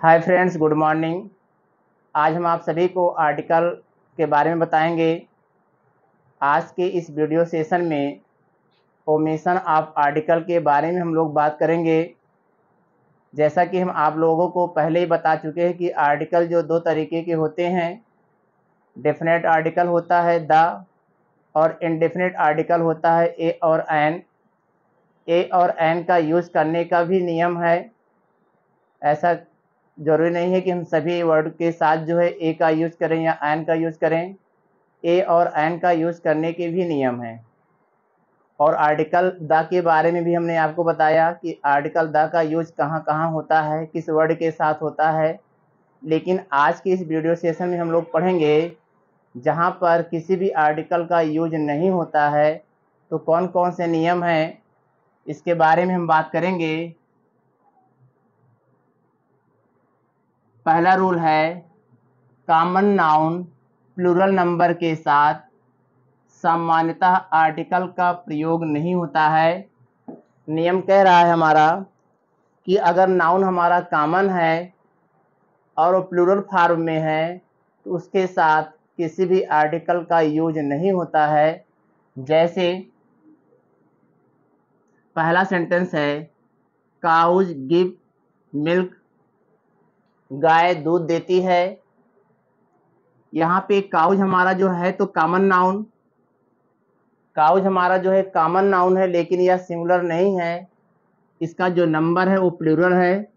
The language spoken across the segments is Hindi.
Hi friends, good morning. आज हम आप सभी को आर्टिकल के बारे में बताएंगे। आज के इस वीडियो सेशन में फॉर्मेशन ऑफ आर्टिकल के बारे में हम लोग बात करेंगे। जैसा कि हम आप लोगों को पहले ही बता चुके हैं कि आर्टिकल जो दो तरीके के होते हैं, डेफिनेट आर्टिकल होता है द और इनडेफिनेट आर्टिकल होता है ए और एन। ए और एन का यूज़ करने का भी नियम है। ऐसा ज़रूरी नहीं है कि हम सभी वर्ड के साथ जो है ए का यूज़ करें या एन का यूज़ करें। ए और एन का यूज़ करने के भी नियम हैं। और आर्टिकल द के बारे में भी हमने आपको बताया कि आर्टिकल द का यूज़ कहाँ कहाँ होता है, किस वर्ड के साथ होता है। लेकिन आज के इस वीडियो सेशन में हम लोग पढ़ेंगे जहाँ पर किसी भी आर्टिकल का यूज नहीं होता है तो कौन कौन से नियम हैं, इसके बारे में हम बात करेंगे। पहला रूल है कॉमन नाउन प्लूरल नंबर के साथ सामान्यतः आर्टिकल का प्रयोग नहीं होता है। नियम कह रहा है हमारा कि अगर नाउन हमारा कॉमन है और वो प्लूरल फॉर्म में है तो उसके साथ किसी भी आर्टिकल का यूज नहीं होता है। जैसे पहला सेंटेंस है काउज गिव मिल्क, गाय दूध देती है। यहाँ पे काउज हमारा जो है तो कॉमन नाउन, काउज हमारा जो है कॉमन नाउन है, लेकिन यह सिंगुलर नहीं है। इसका जो नंबर है वो प्लूरल है।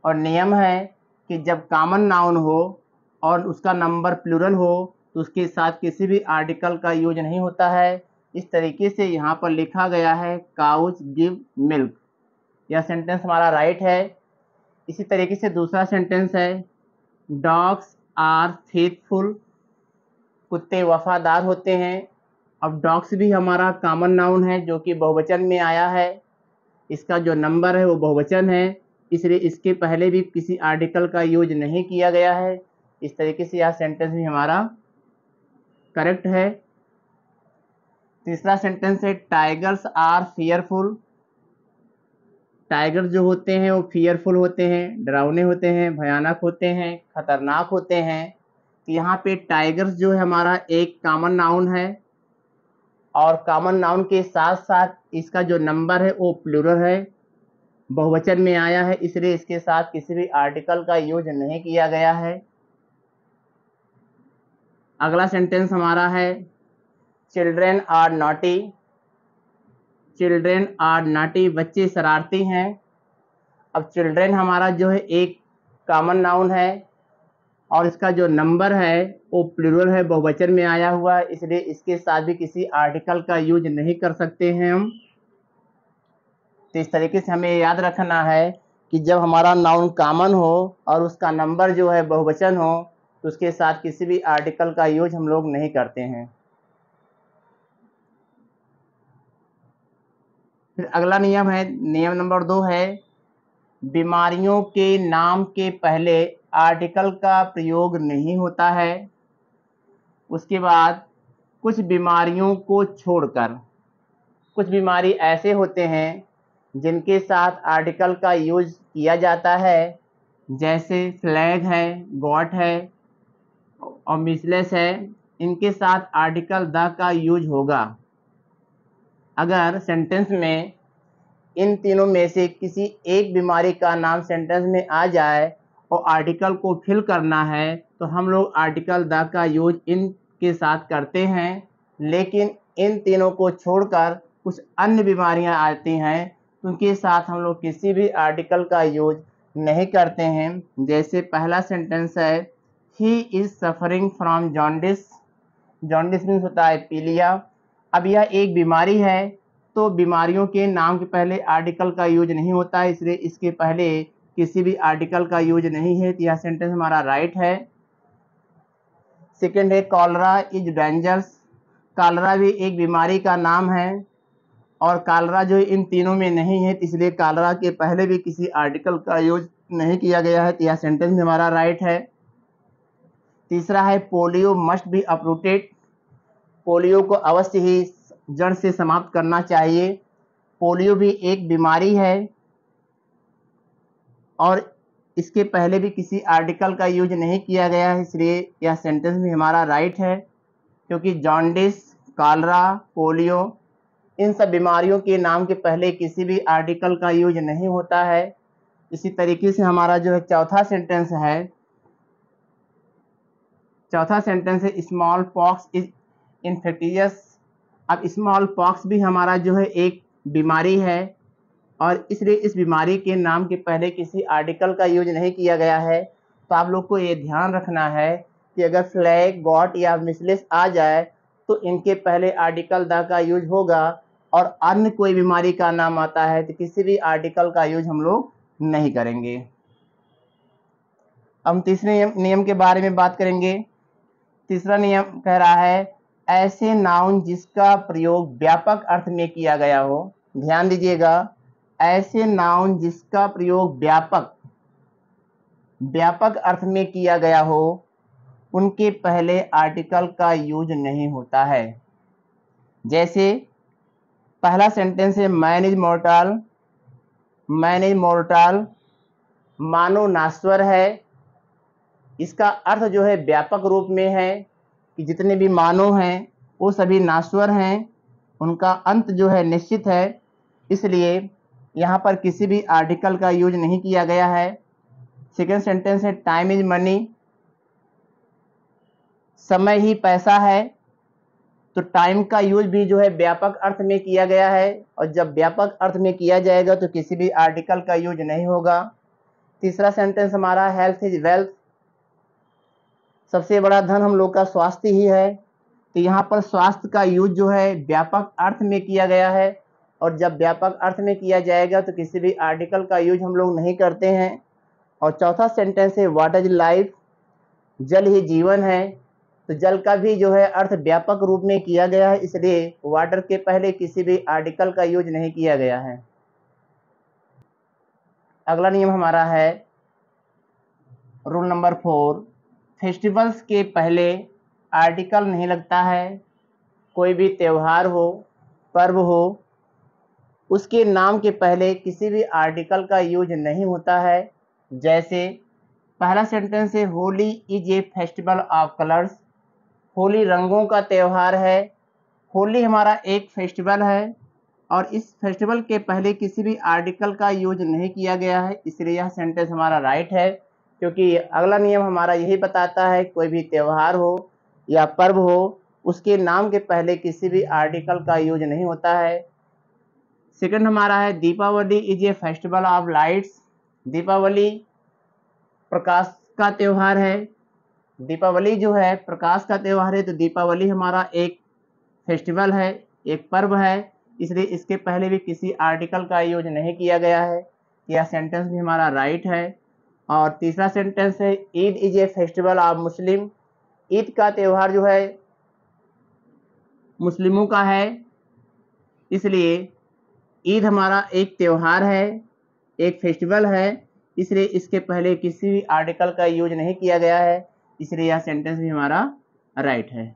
और नियम है कि जब कॉमन नाउन हो और उसका नंबर प्लूरल हो तो उसके साथ किसी भी आर्टिकल का यूज नहीं होता है। इस तरीके से यहाँ पर लिखा गया है काउज गिव मिल्क। यह सेंटेंस हमारा राइट है। इसी तरीके से दूसरा सेंटेंस है डॉग्स आर फेथफुल, कुत्ते वफादार होते हैं। अब डॉग्स भी हमारा कॉमन नाउन है जो कि बहुवचन में आया है। इसका जो नंबर है वो बहुवचन है, इसलिए इसके पहले भी किसी आर्टिकल का यूज नहीं किया गया है। इस तरीके से यह सेंटेंस भी हमारा करेक्ट है। तीसरा सेंटेंस है टाइगर्स आर फियरफुल, टाइगर जो होते हैं वो फियरफुल होते हैं, डरावने होते हैं, भयानक होते हैं, खतरनाक होते हैं। तो यहाँ पे टाइगर्स जो है हमारा एक कॉमन नाउन है और कॉमन नाउन के साथ साथ इसका जो नंबर है वो प्लूरल है, बहुवचन में आया है, इसलिए इसके साथ किसी भी आर्टिकल का यूज नहीं किया गया है। अगला सेंटेंस हमारा है children are naughty, children are naughty, बच्चे शरारती हैं। अब चिल्ड्रेन हमारा जो है एक कॉमन नाउन है और इसका जो नंबर है वो प्लूरल है, बहुवचन में आया हुआ है, इसलिए इसके साथ भी किसी आर्टिकल का यूज नहीं कर सकते हैं हम। तो इस तरीके से हमें याद रखना है कि जब हमारा नाउन कॉमन हो और उसका नंबर जो है बहुवचन हो तो उसके साथ किसी भी आर्टिकल का यूज हम लोग नहीं करते हैं। फिर अगला नियम है, नियम नंबर 2 है बीमारियों के नाम के पहले आर्टिकल का प्रयोग नहीं होता है। उसके बाद कुछ बीमारियों को छोड़कर कुछ बीमारी ऐसे होते हैं जिनके साथ आर्टिकल का यूज किया जाता है, जैसे फ्लैग है, गॉट है और मिसलेस है। इनके साथ आर्टिकल द का यूज होगा। अगर सेंटेंस में इन तीनों में से किसी एक बीमारी का नाम सेंटेंस में आ जाए और आर्टिकल को फिल करना है तो हम लोग आर्टिकल द का यूज इन के साथ करते हैं। लेकिन इन तीनों को छोड़कर कुछ अन्य बीमारियां आती हैं तो उनके साथ हम लोग किसी भी आर्टिकल का यूज नहीं करते हैं। जैसे पहला सेंटेंस है he is suffering from jaundice, jaundice means होता है पीलिया। अब यह एक बीमारी है तो बीमारियों के नाम के पहले आर्टिकल का यूज नहीं होता है, इसलिए इसके पहले किसी भी आर्टिकल का यूज नहीं है, तो यह सेंटेंस हमारा राइट है। सेकेंड है कॉलरा इज डेंजरस, कॉलरा भी एक बीमारी का नाम है और कॉलरा जो इन तीनों में नहीं है, इसलिए कॉलरा के पहले भी किसी आर्टिकल का यूज नहीं किया गया है, तो यह सेंटेंस भी हमारा राइट है। तीसरा है polio must be uprooted, polio को अवश्य ही जड़ से समाप्त करना चाहिए। पोलियो भी एक बीमारी है और इसके पहले भी किसी आर्टिकल का यूज नहीं किया गया है, इसलिए यह सेंटेंस भी हमारा राइट है, क्योंकि जॉन्डिस, कॉलरा, पोलियो इन सब बीमारियों के नाम के पहले किसी भी आर्टिकल का यूज नहीं होता है। इसी तरीके से हमारा जो है चौथा सेंटेंस है, स्मॉल पॉक्स इज इन्फेक्टियस। अब स्मॉल पॉक्स भी हमारा जो है एक बीमारी है, और इसलिए इस बीमारी के नाम के पहले किसी आर्टिकल का यूज नहीं किया गया है। तो आप लोग को ये ध्यान रखना है कि अगर फ्लैग, गॉट या मिसलेस आ जाए तो इनके पहले आर्टिकल द का यूज होगा, और अन्य कोई बीमारी का नाम आता है तो किसी भी आर्टिकल का यूज हम लोग नहीं करेंगे। हम तीसरे नियम के बारे में बात करेंगे। तीसरा नियम कह रहा है ऐसे नाउन जिसका प्रयोग व्यापक अर्थ में किया गया हो। ध्यान दीजिएगा, ऐसे नाउन जिसका प्रयोग व्यापक अर्थ में किया गया हो उनके पहले आर्टिकल का यूज नहीं होता है। जैसे पहला सेंटेंस है मैन इज मोर्टल, मानव नाश्वर है। इसका अर्थ जो है व्यापक रूप में है कि जितने भी मानव हैं वो सभी नाश्वर हैं, उनका अंत जो है निश्चित है, इसलिए यहाँ पर किसी भी आर्टिकल का यूज नहीं किया गया है। सेकेंड सेंटेंस है टाइम इज मनी, समय ही पैसा है। तो टाइम का यूज भी जो है व्यापक अर्थ में किया गया है, और जब व्यापक अर्थ में किया जाएगा तो किसी भी आर्टिकल का यूज नहीं होगा। तीसरा सेंटेंस हमारा हेल्थ इज वेल्थ, सबसे बड़ा धन हम लोग का स्वास्थ्य ही है। तो यहाँ पर स्वास्थ्य का यूज जो है व्यापक अर्थ में किया गया है, और जब व्यापक अर्थ में किया जाएगा तो किसी भी आर्टिकल का यूज हम लोग नहीं करते हैं। और चौथा सेंटेंस है वाटर इज लाइफ, जल ही जीवन है। तो जल का भी जो है अर्थ व्यापक रूप में किया गया है, इसलिए वाटर के पहले किसी भी आर्टिकल का यूज नहीं किया गया है। अगला नियम हमारा है रूल नंबर 4, फेस्टिवल्स के पहले आर्टिकल नहीं लगता है। कोई भी त्यौहार हो, पर्व हो, उसके नाम के पहले किसी भी आर्टिकल का यूज नहीं होता है। जैसे पहला सेंटेंस है Holi is a festival of colours, Holi रंगों का त्यौहार है। होली हमारा एक फेस्टिवल है, और इस फेस्टिवल के पहले किसी भी आर्टिकल का यूज नहीं किया गया है, इसलिए यह सेंटेंस हमारा राइट है, क्योंकि अगला नियम हमारा यही बताता है कोई भी त्यौहार हो या पर्व हो उसके नाम के पहले किसी भी आर्टिकल का यूज नहीं होता है। सेकंड हमारा है Deepavali is a festival of lights, Deepavali प्रकाश का त्यौहार है। दीपावली जो है प्रकाश का त्यौहार है, तो दीपावली हमारा एक फेस्टिवल है, एक पर्व है, इसलिए इसके पहले भी किसी आर्टिकल का यूज नहीं किया गया है। यह सेंटेंस भी हमारा राइट है। और तीसरा सेंटेंस है Eid is a festival of Muslim, Eid का त्यौहार जो है मुस्लिमों का है, इसलिए ईद हमारा एक त्यौहार है, एक फेस्टिवल है, इसलिए इसके पहले किसी भी आर्टिकल का यूज नहीं किया गया है, इसलिए यह सेंटेंस भी हमारा राइट है।